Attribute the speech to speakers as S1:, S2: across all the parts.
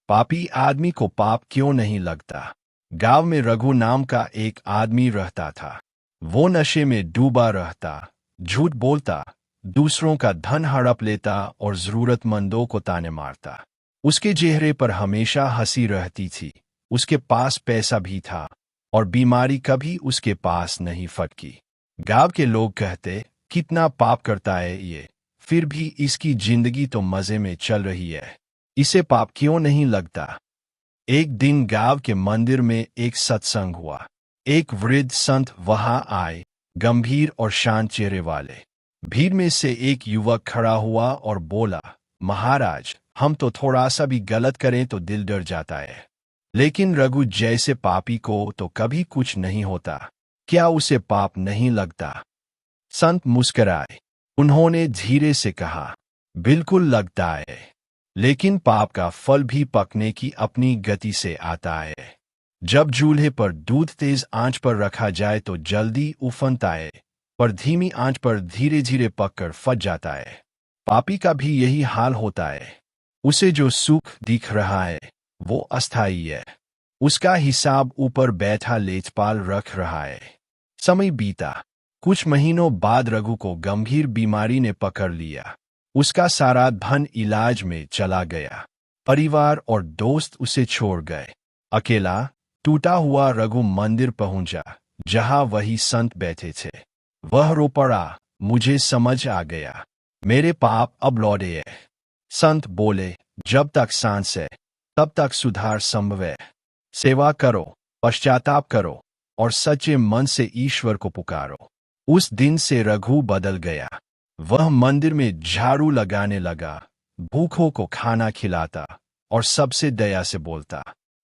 S1: पापी आदमी को पाप क्यों नहीं लगता। गांव में रघु नाम का एक आदमी रहता था। वो नशे में डूबा रहता, झूठ बोलता, दूसरों का धन हड़प लेता और जरूरतमंदों को ताने मारता। उसके चेहरे पर हमेशा हंसी रहती थी। उसके पास पैसा भी था और बीमारी कभी उसके पास नहीं फटकी। गांव के लोग कहते, कितना पाप करता है ये, फिर भी इसकी जिंदगी तो मजे में चल रही है, इसे पाप क्यों नहीं लगता। एक दिन गांव के मंदिर में एक सत्संग हुआ। एक वृद्ध संत वहां आए, गंभीर और शांत चेहरे वाले। भीड़ में से एक युवक खड़ा हुआ और बोला, महाराज, हम तो थोड़ा सा भी गलत करें तो दिल डर जाता है, लेकिन रघु जैसे पापी को तो कभी कुछ नहीं होता, क्या उसे पाप नहीं लगता। संत मुस्कुराए। उन्होंने धीरे से कहा, बिल्कुल लगता है, लेकिन पाप का फल भी पकने की अपनी गति से आता है। जब चूल्हे पर दूध तेज आंच पर रखा जाए तो जल्दी उफनता है, पर धीमी आंच पर धीरे धीरे पककर फट जाता है। पापी का भी यही हाल होता है। उसे जो सुख दिख रहा है वो अस्थायी है, उसका हिसाब ऊपर बैठा लेखपाल रख रहा है। समय बीता। कुछ महीनों बाद रघु को गंभीर बीमारी ने पकड़ लिया। उसका सारा धन इलाज में चला गया। परिवार और दोस्त उसे छोड़ गए। अकेला टूटा हुआ रघु मंदिर पहुंचा, जहां वही संत बैठे थे। वह रो पड़ा, मुझे समझ आ गया, मेरे पाप अब लौटे हैं। संत बोले, जब तक सांस है तब तक सुधार संभव है। सेवा करो, पश्चाताप करो और सच्चे मन से ईश्वर को पुकारो। उस दिन से रघु बदल गया। वह मंदिर में झाड़ू लगाने लगा, भूखों को खाना खिलाता और सबसे दया से बोलता।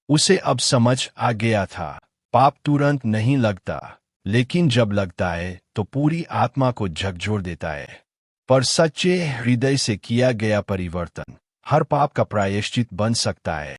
S1: उसे अब समझ आ गया था, पाप तुरंत नहीं लगता, लेकिन जब लगता है तो पूरी आत्मा को झकझोर देता है। पर सच्चे हृदय से किया गया परिवर्तन हर पाप का प्रायश्चित बन सकता है।